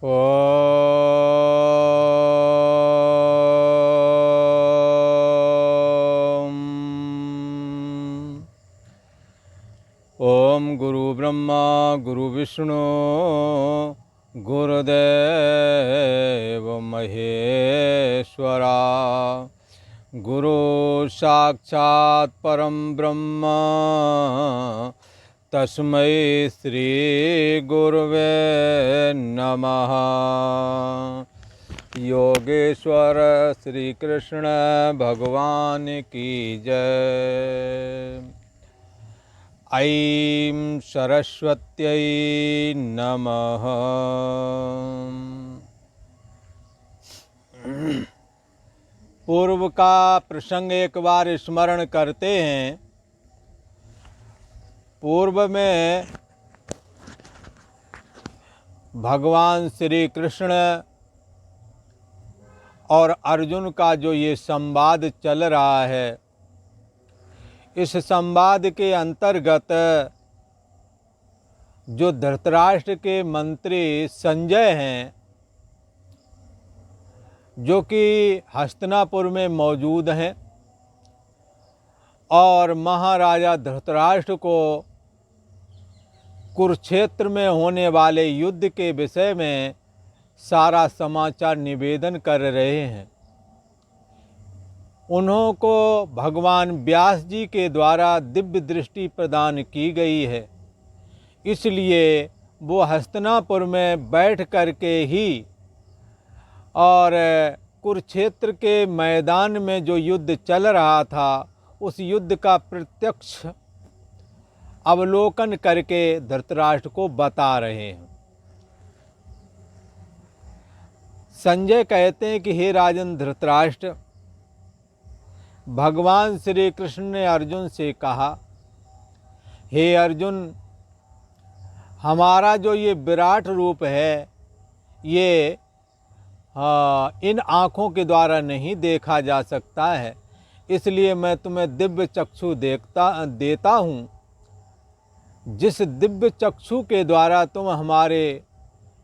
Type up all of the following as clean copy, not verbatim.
ओम गुरु ब्रह्मा गुरु विष्णु गुरुदेव महेश्वरा गुरु साक्षात् परम ब्रह्म तस्मै श्री गुरुवे नमः। योगेश्वर श्री कृष्ण भगवान की जय। ऐं सरस्वत्यै नमः। पूर्व का प्रसंग एक बार स्मरण करते हैं। पूर्व में भगवान श्री कृष्ण और अर्जुन का जो ये संवाद चल रहा है, इस संवाद के अंतर्गत जो धृतराष्ट्र के मंत्री संजय हैं, जो कि हस्तिनापुर में मौजूद हैं और महाराजा धृतराष्ट्र को कुरुक्षेत्र में होने वाले युद्ध के विषय में सारा समाचार निवेदन कर रहे हैं। उन्हों को भगवान व्यास जी के द्वारा दिव्य दृष्टि प्रदान की गई है, इसलिए वो हस्तिनापुर में बैठ करके ही और कुरुक्षेत्र के मैदान में जो युद्ध चल रहा था, उस युद्ध का प्रत्यक्ष अवलोकन करके धृतराष्ट्र को बता रहे हैं। संजय कहते हैं कि हे राजन धृतराष्ट्र, भगवान श्री कृष्ण ने अर्जुन से कहा, हे अर्जुन, हमारा जो ये विराट रूप है, ये इन आँखों के द्वारा नहीं देखा जा सकता है, इसलिए मैं तुम्हें दिव्य चक्षु देता हूँ, जिस दिव्य चक्षु के द्वारा तुम हमारे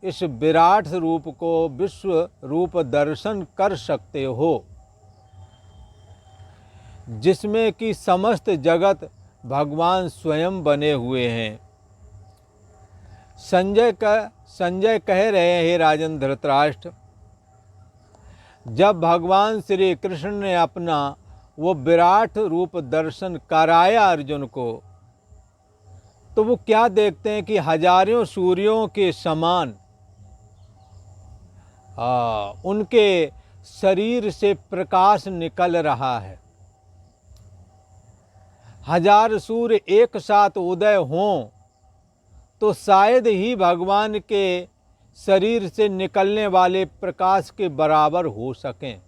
इस विराट रूप को विश्व रूप दर्शन कर सकते हो, जिसमें कि समस्त जगत भगवान स्वयं बने हुए हैं। संजय कह रहे हैं, हे राजन धृतराष्ट्र, जब भगवान श्री कृष्ण ने अपना वो विराट रूप दर्शन कराया अर्जुन को, तो वो क्या देखते हैं कि हजारों सूर्यों के समान उनके शरीर से प्रकाश निकल रहा है। हजार सूर्य एक साथ उदय हों तो शायद ही भगवान के शरीर से निकलने वाले प्रकाश के बराबर हो सकें,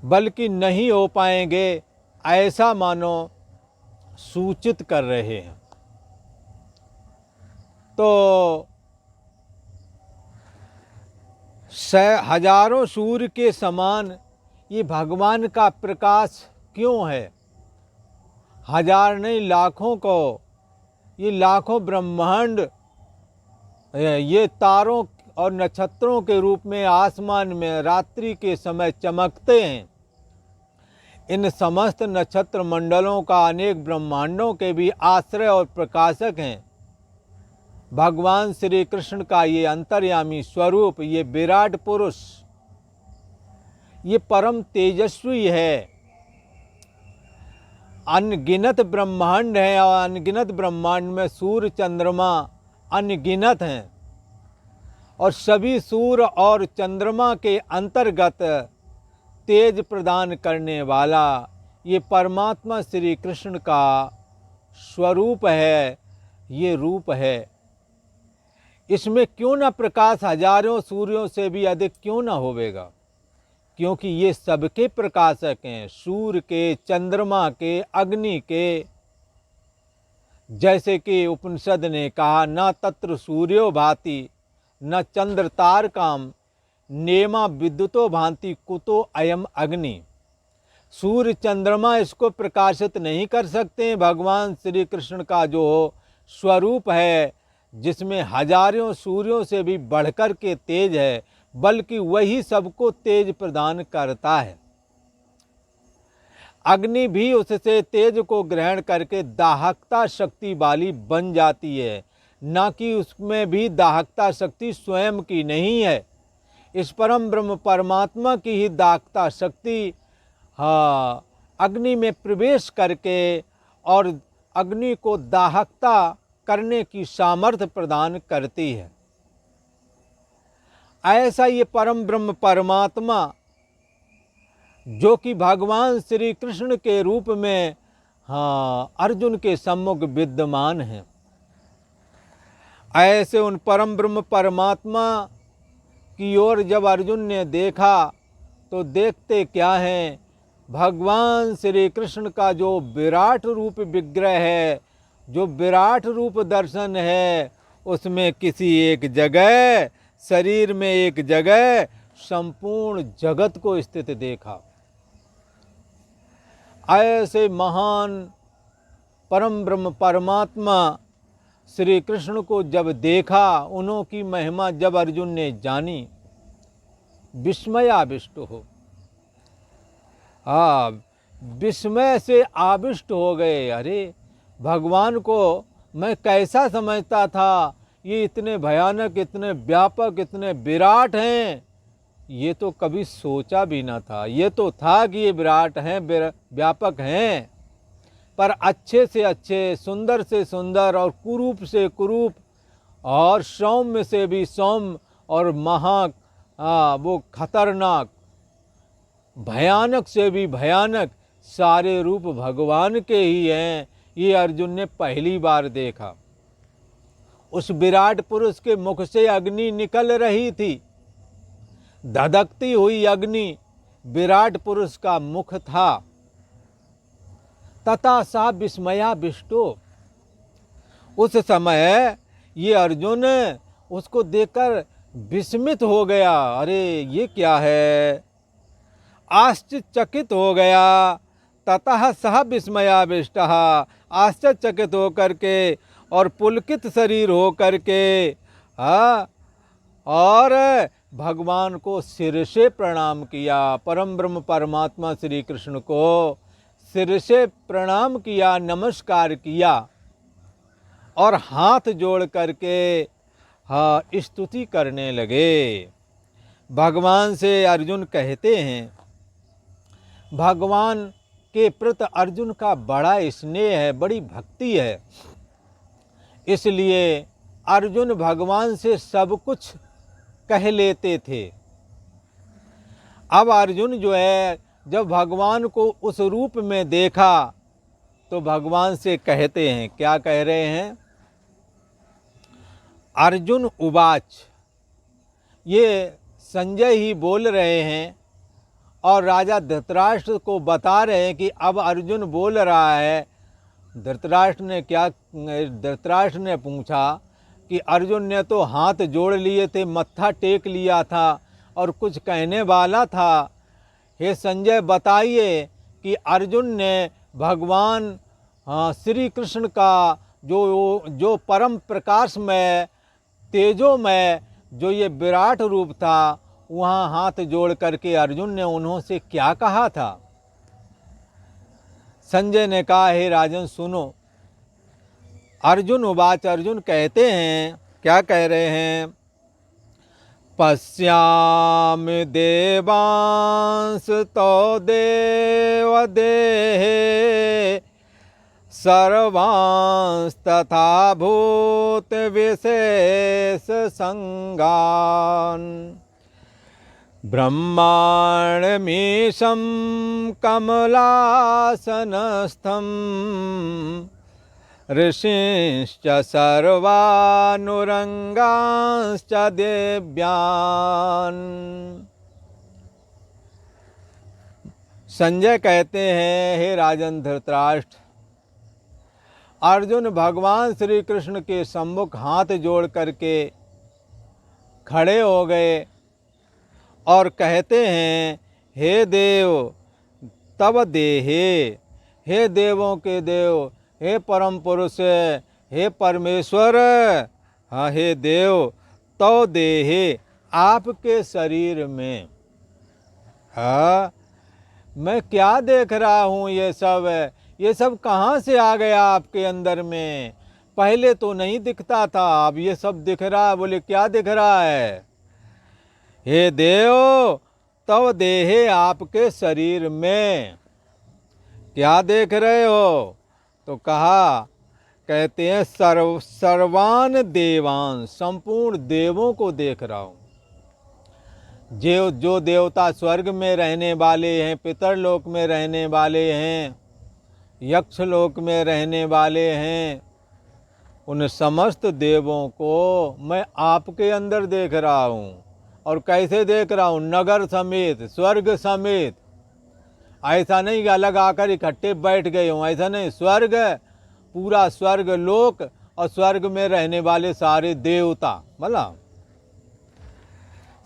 बल्कि नहीं हो पाएंगे, ऐसा मानो सूचित कर रहे हैं। तो हजारों सूर्य के समान ये भगवान का प्रकाश क्यों है? हजार नहीं, लाखों को, ये लाखों ब्रह्मांड ये तारों और नक्षत्रों के रूप में आसमान में रात्रि के समय चमकते हैं। इन समस्त नक्षत्र मंडलों का अनेक ब्रह्मांडों के भी आश्रय और प्रकाशक हैं। भगवान श्री कृष्ण का ये अंतर्यामी स्वरूप, ये विराट पुरुष, ये परम तेजस्वी है। अनगिनत ब्रह्मांड है और अनगिनत ब्रह्मांड में सूर्य चंद्रमा अनगिनत हैं, और सभी सूर्य और चंद्रमा के अंतर्गत तेज प्रदान करने वाला ये परमात्मा श्री कृष्ण का स्वरूप है, ये रूप है। इसमें क्यों न प्रकाश हजारों सूर्यों से भी अधिक क्यों न होवेगा, क्योंकि ये सबके प्रकाशक हैं, सूर्य के, चंद्रमा के, अग्नि के। जैसे कि उपनिषद ने कहा, न तत्र सूर्यो भाति न चंद्र तारकाम नेमा विद्युतो भांति कुतो अयम अग्नि। सूर्य चंद्रमा इसको प्रकाशित नहीं कर सकते हैं। भगवान श्री कृष्ण का जो स्वरूप है, जिसमें हजारों सूर्यों से भी बढ़कर के तेज है, बल्कि वही सबको तेज प्रदान करता है। अग्नि भी उससे तेज को ग्रहण करके दाहकता शक्ति वाली बन जाती है, ना कि उसमें भी दाहकता शक्ति स्वयं की नहीं है। इस परम ब्रह्म परमात्मा की ही दाहकता शक्ति अग्नि में प्रवेश करके और अग्नि को दाहकता करने की सामर्थ्य प्रदान करती है। ऐसा ये परम ब्रह्म परमात्मा जो कि भगवान श्री कृष्ण के रूप में अर्जुन के सम्मुख विद्यमान है, ऐसे उन परम ब्रह्म परमात्मा की ओर जब अर्जुन ने देखा तो देखते क्या हैं, भगवान श्री कृष्ण का जो विराट रूप विग्रह है, जो विराट रूप दर्शन है, उसमें किसी एक जगह, शरीर में एक जगह संपूर्ण जगत को स्थित देखा। ऐसे महान परम ब्रह्म परमात्मा श्री कृष्ण को जब देखा, उन्हों की महिमा जब अर्जुन ने जानी, विस्मयाविष्ट हो, विस्मय से आविष्ट हो गए। अरे भगवान को मैं कैसा समझता था, ये इतने भयानक, इतने व्यापक, इतने विराट हैं, ये तो कभी सोचा भी ना था। ये तो था कि ये विराट हैं, व्यापक हैं, पर अच्छे से अच्छे, सुंदर से सुंदर और कुरूप से कुरूप और सौम्य से भी सौम्य और वो खतरनाक, भयानक से भी भयानक सारे रूप भगवान के ही हैं। ये अर्जुन ने पहली बार देखा। उस विराट पुरुष के मुख से अग्नि निकल रही थी, धधकती हुई अग्नि विराट पुरुष का मुख था। तथा सा विस्मयाविष्टो, उस समय ये अर्जुन उसको देखकर विस्मित हो गया। अरे ये क्या है, आश्चर्यचकित हो गया। ततः सह विस्मयाविष्टः, आश्चर्यचकित होकर के और पुलकित शरीर हो करके और भगवान को सिर से प्रणाम किया। परम ब्रह्म परमात्मा श्री कृष्ण को सिर से प्रणाम किया, नमस्कार किया और हाथ जोड़ करके स्तुति करने लगे। भगवान से अर्जुन कहते हैं, भगवान के प्रति अर्जुन का बड़ा स्नेह है, बड़ी भक्ति है, इसलिए अर्जुन भगवान से सब कुछ कह लेते थे। अब अर्जुन जो है, जब भगवान को उस रूप में देखा तो भगवान से कहते हैं, क्या कह रहे हैं, अर्जुन उवाच, ये संजय ही बोल रहे हैं और राजा धृतराष्ट्र को बता रहे हैं कि अब अर्जुन बोल रहा है। धृतराष्ट्र ने पूछा कि अर्जुन ने तो हाथ जोड़ लिए थे, मत्था टेक लिया था और कुछ कहने वाला था। हे संजय बताइए कि अर्जुन ने भगवान श्री कृष्ण का जो परम प्रकाशमय, तेजोमय जो ये विराट रूप था, वहाँ हाथ जोड़ करके अर्जुन ने उन्हों से क्या कहा था। संजय ने कहा, हे राजन सुनो। अर्जुन उवाच, अर्जुन कहते हैं, क्या कह रहे हैं, पश्यामि देवांस तो देव देहे सर्वांस तथा भूत विशेष संगान ब्रह्माण्डमीशं कमलासनस्थं ऋषिश्च सर्वानुरंगांश्च देव्यान्। संजय कहते हैं, हे राजन धृतराष्ट्र, अर्जुन भगवान श्री कृष्ण के सम्मुख हाथ जोड़ करके खड़े हो गए और कहते हैं, हे देव तव देहे, हे देवों के देव, हे परम पुरुष, हे परमेश्वर, हाँ हे देव, तो देहे आपके शरीर में। हाँ, मैं क्या देख रहा हूँ ये सब कहाँ से आ गया आपके अंदर में? पहले तो नहीं दिखता था, अब ये सब दिख रहा है। बोले क्या दिख रहा है? हे देव, तव देहे आपके शरीर में। क्या देख रहे हो? तो कहा, कहते हैं सर्वान देवान, संपूर्ण देवों को देख रहा हूँ। जो देवता स्वर्ग में रहने वाले हैं, पितरलोक में रहने वाले हैं, यक्ष लोक में रहने वाले हैं, उन समस्त देवों को मैं आपके अंदर देख रहा हूँ। और कैसे देख रहा हूँ? नगर समेत, स्वर्ग समेत। ऐसा नहीं कि अलग आकर इकट्ठे बैठ गए हों, ऐसा नहीं। स्वर्ग, पूरा स्वर्ग लोक और स्वर्ग में रहने वाले सारे देवता, मतलब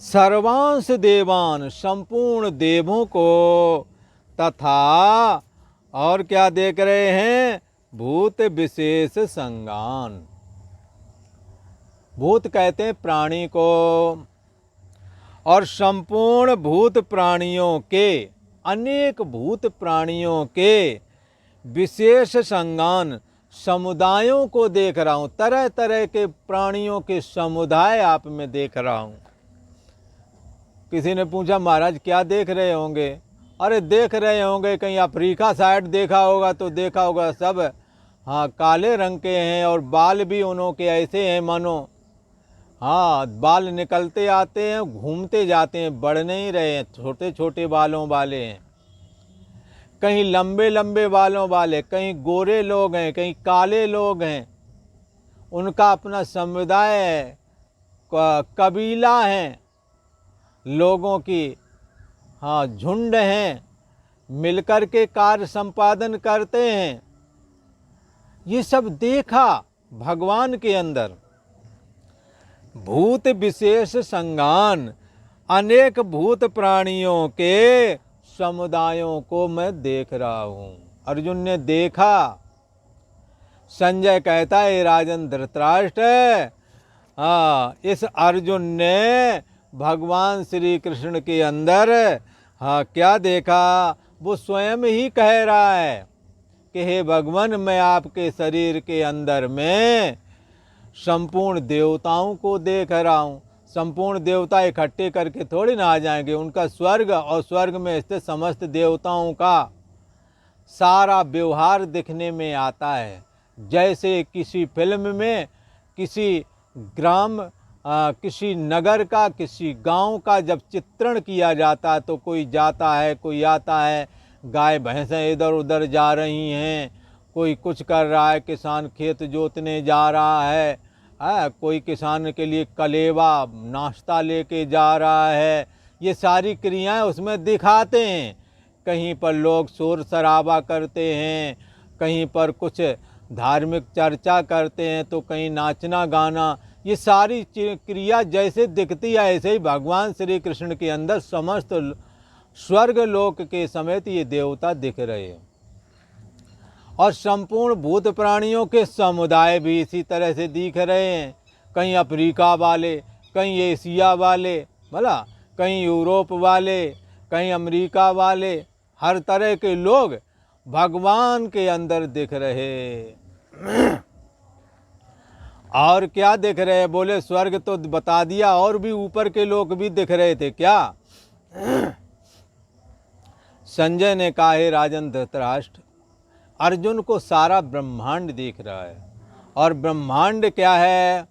सर्वांश देवान, संपूर्ण देवों को, तथा और क्या देख रहे हैं? भूत विशेष संगान। भूत कहते हैं प्राणी को, और संपूर्ण भूत प्राणियों के, अनेक भूत प्राणियों के विशेष संगान, समुदायों को देख रहा हूँ। तरह तरह के प्राणियों के समुदाय आप में देख रहा हूँ। किसी ने पूछा, महाराज क्या देख रहे होंगे? अरे देख रहे होंगे, कहीं अफ्रीका साइड देखा होगा तो देखा होगा, सब हाँ काले रंग के हैं, और बाल भी उन्हों के ऐसे हैं मानो, हाँ बाल निकलते आते हैं, घूमते जाते हैं, बढ़ नहीं रहे हैं, छोटे छोटे बालों वाले हैं। कहीं लंबे लंबे बालों वाले, कहीं गोरे लोग हैं, कहीं काले लोग हैं। उनका अपना समुदाय है, कबीला है, लोगों की हाँ झुंड हैं, मिलकर के कार्य संपादन करते हैं। ये सब देखा भगवान के अंदर। भूत विशेष संगान, अनेक भूत प्राणियों के समुदायों को मैं देख रहा हूँ। अर्जुन ने देखा। संजय कहता है, राजन धृतराष्ट्र, हाँ इस अर्जुन ने भगवान श्री कृष्ण के अंदर हाँ क्या देखा? वो स्वयं ही कह रहा है कि हे भगवान, मैं आपके शरीर के अंदर में संपूर्ण देवताओं को देख रहा हूँ। संपूर्ण देवता इकट्ठे करके थोड़ी ना आ जाएंगे। उनका स्वर्ग और स्वर्ग में स्थित समस्त देवताओं का सारा व्यवहार दिखने में आता है। जैसे किसी फिल्म में किसी ग्राम किसी नगर का, किसी गांव का जब चित्रण किया जाता है, तो कोई जाता है, कोई आता है, गाय भैंसें इधर उधर जा रही हैं, कोई कुछ कर रहा है, किसान खेत जोतने जा रहा है, कोई किसान के लिए कलेवा नाश्ता लेके जा रहा है। ये सारी क्रियाएं उसमें दिखाते हैं। कहीं पर लोग शोर शराबा करते हैं, कहीं पर कुछ धार्मिक चर्चा करते हैं, तो कहीं नाचना गाना। ये सारी क्रिया जैसे दिखती है, ऐसे ही भगवान श्री कृष्ण के अंदर समस्त स्वर्ग लोक के समेत ये देवता दिख रहे हैं। और संपूर्ण भूत प्राणियों के समुदाय भी इसी तरह से दिख रहे हैं। कहीं अफ्रीका वाले, कहीं एशिया वाले, भला कहीं यूरोप वाले, कहीं अमेरिका वाले, हर तरह के लोग भगवान के अंदर दिख रहे। और क्या दिख रहे हैं? बोले स्वर्ग तो बता दिया, और भी ऊपर के लोग भी दिख रहे थे क्या? संजय ने कहा, हे राजन धृतराष्ट्र, अर्जुन को सारा ब्रह्मांड दिख रहा है। और ब्रह्मांड क्या है?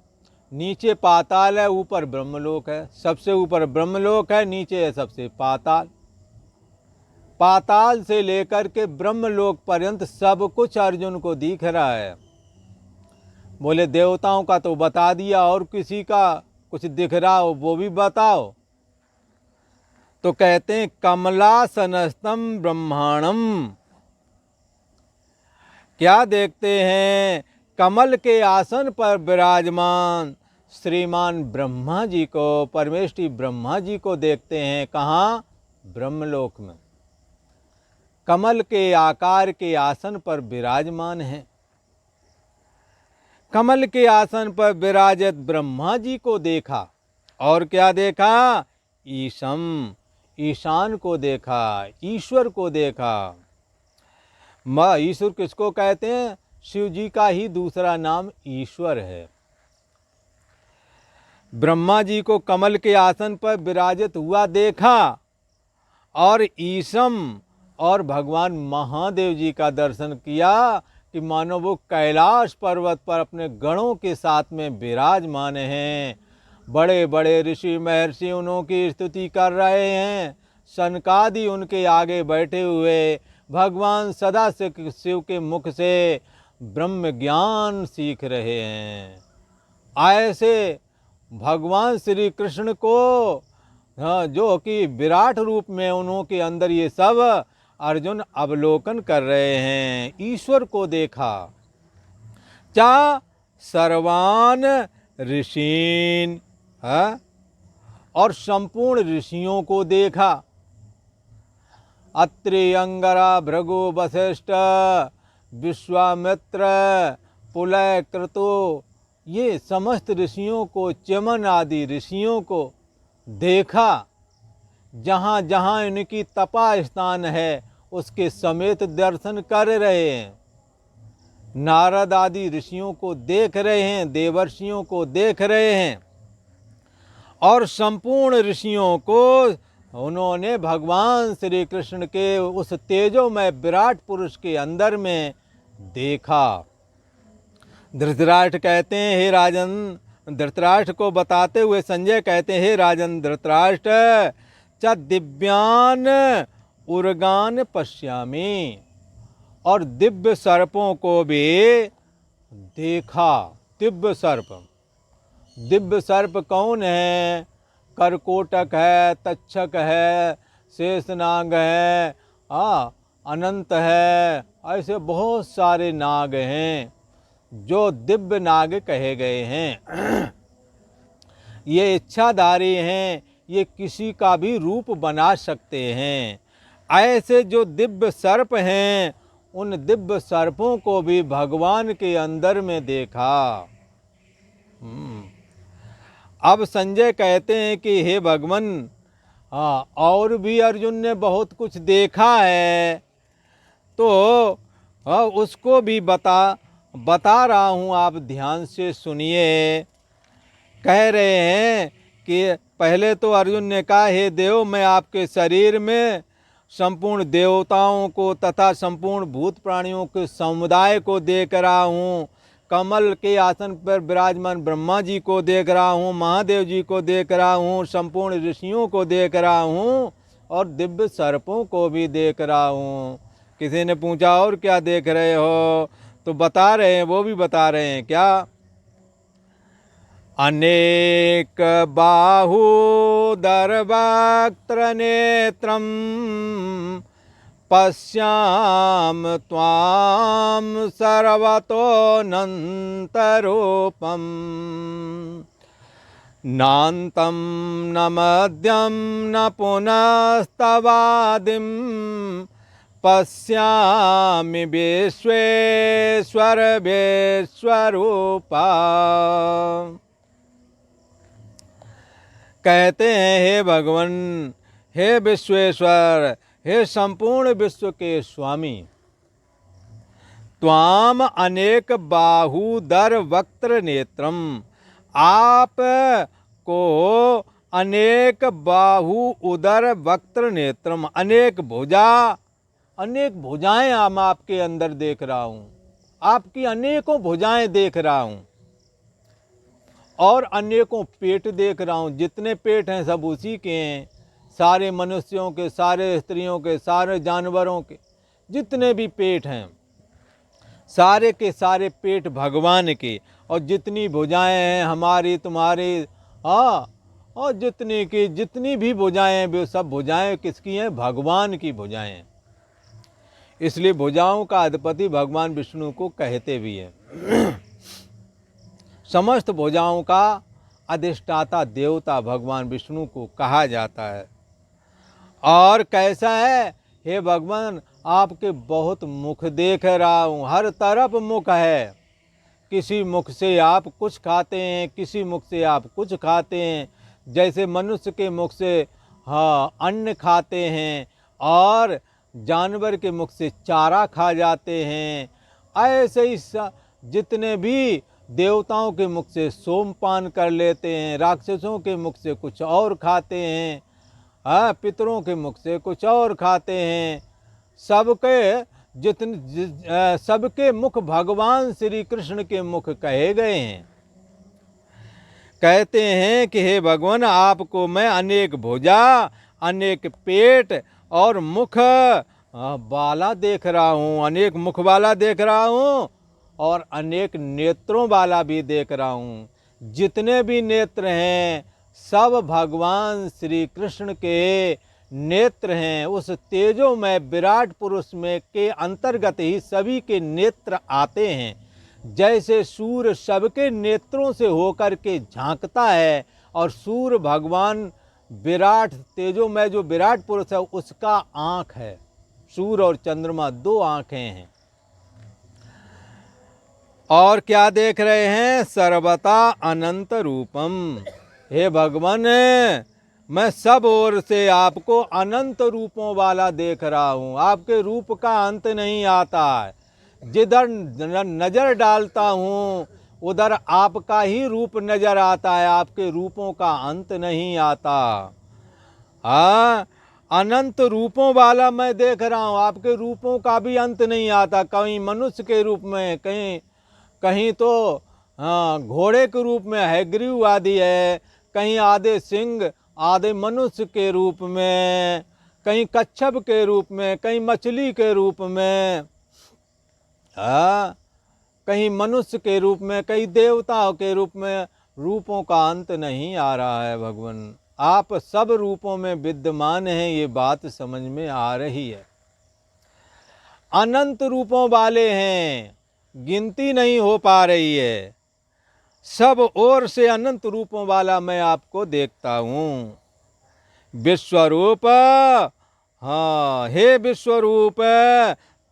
नीचे पाताल है, ऊपर ब्रह्मलोक है। सबसे ऊपर ब्रह्मलोक है, नीचे है सबसे पाताल। पाताल से लेकर के ब्रह्मलोक पर्यंत सब कुछ अर्जुन को दिख रहा है। बोले देवताओं का तो बता दिया, और किसी का कुछ दिख रहा हो वो भी बताओ। तो कहते हैं, कमलासनस्तम ब्रह्मांडम। क्या देखते हैं? कमल के आसन पर विराजमान श्रीमान ब्रह्मा जी को, परमेष्ठी ब्रह्मा जी को देखते हैं। कहाँ? ब्रह्मलोक में। कमल के आकार के आसन पर विराजमान हैं। कमल के आसन पर विराजित ब्रह्मा जी को देखा। और क्या देखा? ईशम, ईशान को देखा, ईश्वर को देखा। ईश्वर किसको कहते हैं? शिव जी का ही दूसरा नाम ईश्वर है। ब्रह्मा जी को कमल के आसन पर विराजित हुआ देखा और ईशम और भगवान महादेव जी का दर्शन किया कि मानो वो कैलाश पर्वत पर अपने गणों के साथ में विराजमान हैं। बड़े बड़े ऋषि महर्षि उनकी स्तुति कर रहे हैं। सनकादि उनके आगे बैठे हुए भगवान सदा शिव के मुख से ब्रह्म ज्ञान सीख रहे हैं। ऐसे भगवान श्री कृष्ण को जो कि विराट रूप में उन्होंने अंदर ये सब अर्जुन अवलोकन कर रहे हैं। ईश्वर को देखा। चा सर्वान ऋषीन, और संपूर्ण ऋषियों को देखा। अत्रि, अंगरा, भृगु, वशिष्ठ, विश्वामित्र, पुलय, क्रतु, ये समस्त ऋषियों को, चमन आदि ऋषियों को देखा। जहाँ जहाँ इनकी तपा स्थान है उसके समेत दर्शन कर रहे हैं। नारद आदि ऋषियों को देख रहे हैं, देवर्षियों को देख रहे हैं और संपूर्ण ऋषियों को उन्होंने भगवान श्री कृष्ण के उस तेजोमय विराट पुरुष के अंदर में देखा। धृतराष्ट्र कहते हैं, हे राजन, धृतराष्ट्र को बताते हुए संजय कहते हैं, हे राजन धृतराष्ट्र, च दिव्यान उर्गान पश्यामि, और दिव्य सर्पों को भी देखा। दिव्य सर्प, दिव्य सर्प कौन है? करकोटक है, तक्षक है, शेषनाग है, अनंत है, ऐसे बहुत सारे नाग हैं जो दिव्य नाग कहे गए हैं। ये इच्छाधारी हैं, ये किसी का भी रूप बना सकते हैं। ऐसे जो दिव्य सर्प हैं उन दिव्य सर्पों को भी भगवान के अंदर में देखा। अब संजय कहते हैं कि हे भगवान, और भी अर्जुन ने बहुत कुछ देखा है, तो उसको भी बता रहा हूँ, आप ध्यान से सुनिए। कह रहे हैं कि पहले तो अर्जुन ने कहा, हे देव, मैं आपके शरीर में संपूर्ण देवताओं को तथा संपूर्ण भूत प्राणियों के समुदाय को देख रहा हूँ। कमल के आसन पर विराजमान ब्रह्मा जी को देख रहा हूँ, महादेव जी को देख रहा हूँ, संपूर्ण ऋषियों को देख रहा हूँ और दिव्य सर्पों को भी देख रहा हूँ। किसी ने पूछा और क्या देख रहे हो? तो बता रहे हैं, वो भी बता रहे हैं क्या? अनेक बाहूदर वक्त्र नेत्रम पश्याम त्वाम सर्वतोऽनन्तरूपम् नान्तं न मध्यं न पुनस्तवादिं पश्यामि विश्वेश्वर विश्वरूपा। कहते हैं, हे भगवान, हे विश्वेश्वर, हे संपूर्ण विश्व के स्वामी, त्वाम अनेक बाहूदर वक्त्र नेत्रम, आप को अनेक बाहु उदर वक्त्र नेत्रम, अनेक भुजाएं हम आपके अंदर देख रहा हूँ। आपकी अनेकों भुजाएं देख रहा हूँ और अनेकों पेट देख रहा हूँ। जितने पेट हैं सब उसी के हैं, सारे मनुष्यों के, सारे स्त्रियों के, सारे जानवरों के, जितने भी पेट हैं सारे के सारे पेट भगवान के। और जितनी भुजाएं हैं हमारी, तुम्हारी, और जितनी भी भुजाएं हैं वे सब भुजाएं किसकी हैं? भगवान की भुजाएं। इसलिए भुजाओं का अधिपति भगवान विष्णु को कहते भी हैं। समस्त भुजाओं का अधिष्ठाता देवता भगवान विष्णु को कहा जाता है। और कैसा है? हे भगवान, आपके बहुत मुख देख रहा हूँ, हर तरफ मुख है। किसी मुख से आप कुछ खाते हैं, किसी मुख से आप कुछ खाते हैं। जैसे मनुष्य के मुख से अन्न खाते हैं और जानवर के मुख से चारा खा जाते हैं, ऐसे ही जितने भी देवताओं के मुख से सोमपान कर लेते हैं, राक्षसों के मुख से कुछ और खाते हैं, पितरों के मुख से कुछ और खाते हैं। सबके मुख भगवान श्री कृष्ण के मुख कहे गए हैं। कहते हैं कि हे भगवान, आपको मैं अनेक भुजा, अनेक पेट और मुख वाला देख रहा हूँ, अनेक मुख वाला देख रहा हूँ और अनेक नेत्रों वाला भी देख रहा हूँ। जितने भी नेत्र हैं सब भगवान श्री कृष्ण के नेत्र हैं। उस तेजोमय विराट पुरुष में के अंतर्गत ही सभी के नेत्र आते हैं। जैसे सूर्य सबके नेत्रों से होकर के झांकता है और सूर्य भगवान विराट तेजोमय जो विराट पुरुष है उसका आँख है। सूर्य और चंद्रमा दो आँखें हैं। और क्या देख रहे हैं? सर्वथा अनंत रूपम। हे भगवान, मैं सब ओर से आपको अनंत रूपों वाला देख रहा हूँ। आपके रूप का अंत नहीं आता है। जिधर नज़र डालता हूँ उधर आपका ही रूप नज़र आता है, आपके रूपों का अंत नहीं आता। अनंत रूपों वाला मैं देख रहा हूँ, आपके रूपों का भी अंत नहीं आता। कहीं मनुष्य के रूप में, कहीं तो घोड़े के रूप में हैग्रीव आदि है, कहीं आधे सिंह आधे मनुष्य के रूप में, कहीं कच्छप के रूप में, कहीं मछली के रूप में, कहीं मनुष्य के रूप में, कहीं देवताओं के रूप में। रूपों का अंत नहीं आ रहा है भगवान। आप सब रूपों में विद्यमान हैं, ये बात समझ में आ रही है। अनंत रूपों वाले हैं, गिनती नहीं हो पा रही है। सब ओर से अनंत रूपों वाला मैं आपको देखता हूँ। विश्वरूप, हे विश्वरूप,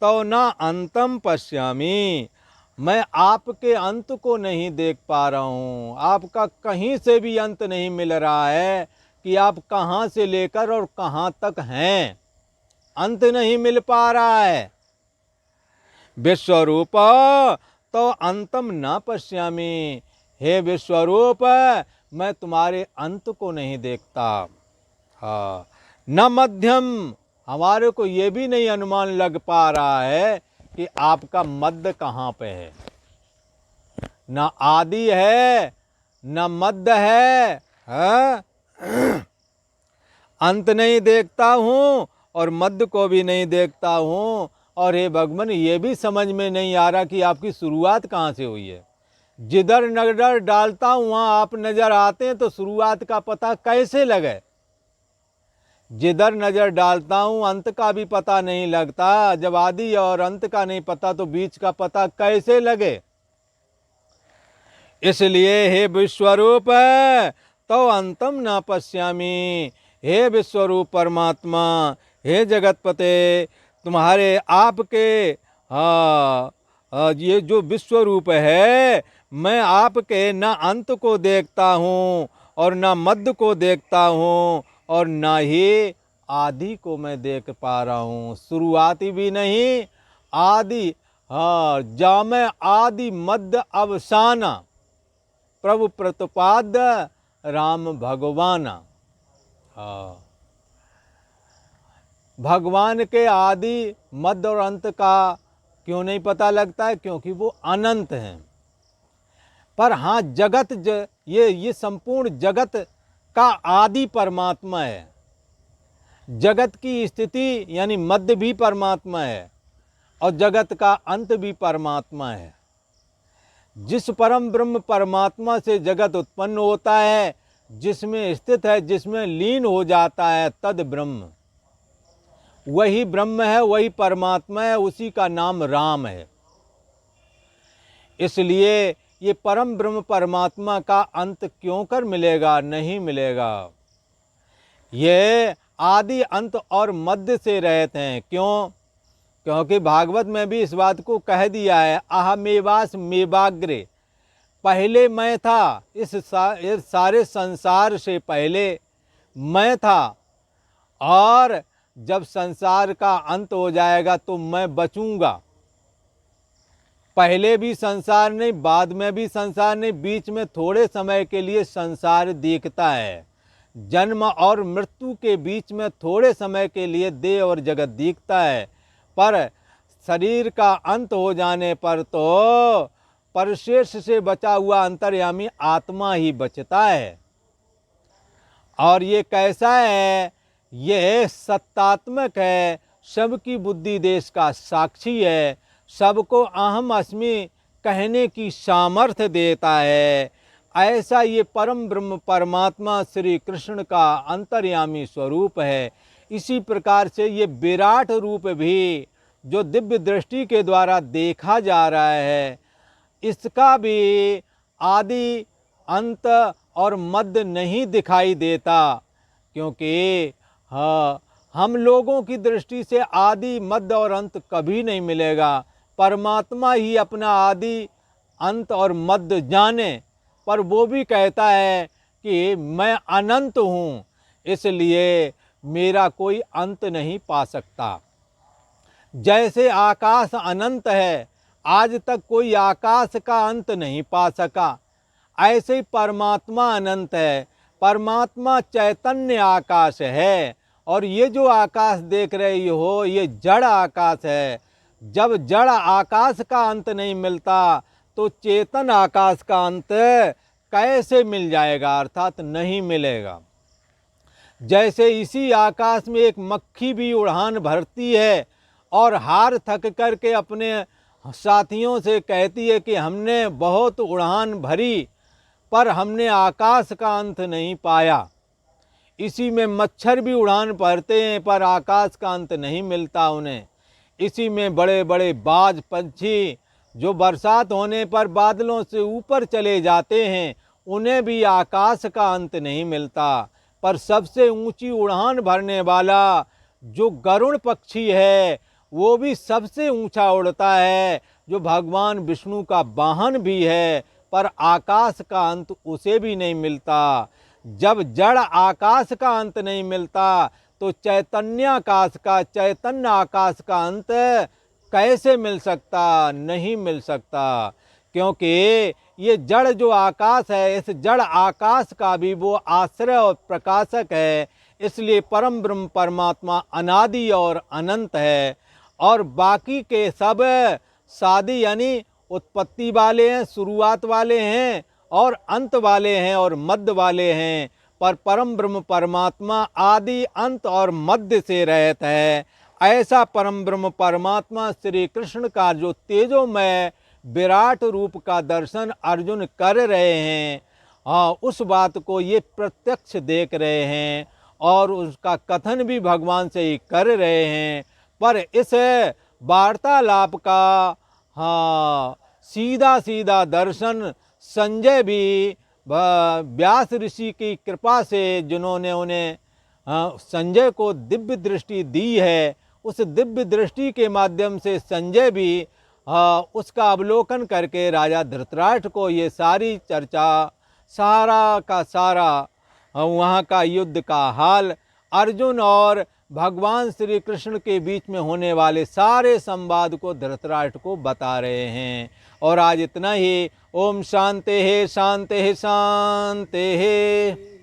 तो न अंतम पश्यामि। मैं आपके अंत को नहीं देख पा रहा हूँ। आपका कहीं से भी अंत नहीं मिल रहा है कि आप कहाँ से लेकर और कहाँ तक हैं, अंत नहीं मिल पा रहा है। विश्वरूप तो अंतम न पश्यामि। हे विश्वरूप, मैं तुम्हारे अंत को नहीं देखता। न मध्यम, हमारे को ये भी नहीं अनुमान लग पा रहा है कि आपका मध्य कहाँ पे है। न आदि है न मध्य है, अंत नहीं देखता हूँ और मध्य को भी नहीं देखता हूँ। और हे भगवान, ये भी समझ में नहीं आ रहा कि आपकी शुरुआत कहाँ से हुई है। जिधर नजर डालता हूँ वहाँ आप नजर आते हैं, तो शुरुआत का पता कैसे लगे। जिधर नजर डालता हूँ अंत का भी पता नहीं लगता। जब आदि और अंत का नहीं पता तो बीच का पता कैसे लगे। इसलिए हे विश्वरूप तो अंतम न पश्यामि। हे विश्वरूप परमात्मा, हे जगतपते, तुम्हारे आपके ये जो विश्वरूप है, मैं आपके न अंत को देखता हूँ और न मध्य को देखता हूँ और न ही आदि को मैं देख पा रहा हूँ। शुरुआती भी नहीं, आदि, जामे आदि मध्य अवसाना, प्रभु प्रतिपाद राम भगवाना। भगवान के आदि मध्य और अंत का क्यों नहीं पता लगता है? क्योंकि वो अनंत हैं। पर हाँ, जगत ये संपूर्ण जगत का आदि परमात्मा है। जगत की स्थिति यानी मध्य भी परमात्मा है और जगत का अंत भी परमात्मा है। जिस परम ब्रह्म परमात्मा से जगत उत्पन्न होता है, जिसमें स्थित है, जिसमें लीन हो जाता है, तद ब्रह्म, वही ब्रह्म है, वही परमात्मा है, उसी का नाम राम है। इसलिए ये परम ब्रह्म परमात्मा का अंत क्यों कर मिलेगा? नहीं मिलेगा। ये आदि अंत और मध्य से रहते हैं। क्यों? क्योंकि भागवत में भी इस बात को कह दिया है, अहमेवास मेवाग्रे, पहले मैं था, इस सारे संसार से पहले मैं था, और जब संसार का अंत हो जाएगा तो मैं बचूंगा। पहले भी संसार नहीं, बाद में भी संसार नहीं, बीच में थोड़े समय के लिए संसार दिखता है। जन्म और मृत्यु के बीच में थोड़े समय के लिए देह और जगत दिखता है, पर शरीर का अंत हो जाने पर तो परशेष से बचा हुआ अंतर्यामी आत्मा ही बचता है। और ये कैसा है? ये सत्तात्मक है, सबकी बुद्धि देश का साक्षी है, सबको अहम अस्मि कहने की सामर्थ्य देता है। ऐसा ये परम ब्रह्म परमात्मा श्री कृष्ण का अंतर्यामी स्वरूप है। इसी प्रकार से ये विराट रूप भी जो दिव्य दृष्टि के द्वारा देखा जा रहा है, इसका भी आदि अंत और मध्य नहीं दिखाई देता, क्योंकि हम लोगों की दृष्टि से आदि मध्य और अंत कभी नहीं मिलेगा। परमात्मा ही अपना आदि अंत और मध्य जाने, पर वो भी कहता है कि मैं अनंत हूँ, इसलिए मेरा कोई अंत नहीं पा सकता। जैसे आकाश अनंत है, आज तक कोई आकाश का अंत नहीं पा सका, ऐसे ही परमात्मा अनंत है। परमात्मा चैतन्य आकाश है, और ये जो आकाश देख रही हो ये जड़ आकाश है। जब जड़ आकाश का अंत नहीं मिलता तो चेतन आकाश का अंत कैसे मिल जाएगा, अर्थात नहीं मिलेगा। जैसे इसी आकाश में एक मक्खी भी उड़ान भरती है और हार थक करके अपने साथियों से कहती है कि हमने बहुत उड़ान भरी पर हमने आकाश का अंत नहीं पाया। इसी में मच्छर भी उड़ान भरते हैं पर आकाश का अंत नहीं मिलता उन्हें। इसी में बड़े बड़े बाज पंछी जो बरसात होने पर बादलों से ऊपर चले जाते हैं, उन्हें भी आकाश का अंत नहीं मिलता। पर सबसे ऊंची उड़ान भरने वाला जो गरुड़ पक्षी है वो भी सबसे ऊंचा उड़ता है, जो भगवान विष्णु का वाहन भी है, पर आकाश का अंत उसे भी नहीं मिलता। जब जड़ आकाश का अंत नहीं मिलता तो चैतन्य आकाश का अंत कैसे मिल सकता? नहीं मिल सकता, क्योंकि ये जड़ जो आकाश है, इस जड़ आकाश का भी वो आश्रय और प्रकाशक है। इसलिए परम ब्रह्म परमात्मा अनादि और अनंत है, और बाकी के सब सादी यानी उत्पत्ति वाले हैं, शुरुआत वाले हैं, और अंत वाले हैं, और मध्य वाले हैं। पर परम ब्रह्म परमात्मा आदि अंत और मध्य से रहित है। ऐसा परम ब्रह्म परमात्मा श्री कृष्ण का जो तेजोमय विराट रूप का दर्शन अर्जुन कर रहे हैं, उस बात को ये प्रत्यक्ष देख रहे हैं और उसका कथन भी भगवान से ही कर रहे हैं। पर इस वार्तालाप का सीधा सीधा दर्शन संजय भी व्यास ऋषि की कृपा से, जिन्होंने उन्हें संजय को दिव्य दृष्टि दी है, उस दिव्य दृष्टि के माध्यम से संजय भी उसका अवलोकन करके राजा धृतराष्ट्र को ये सारी चर्चा, सारा का सारा वहाँ का युद्ध का हाल, अर्जुन और भगवान श्री कृष्ण के बीच में होने वाले सारे संवाद को धृतराष्ट्र को बता रहे हैं। और आज इतना ही। ओम शांति है शांति है शांति है।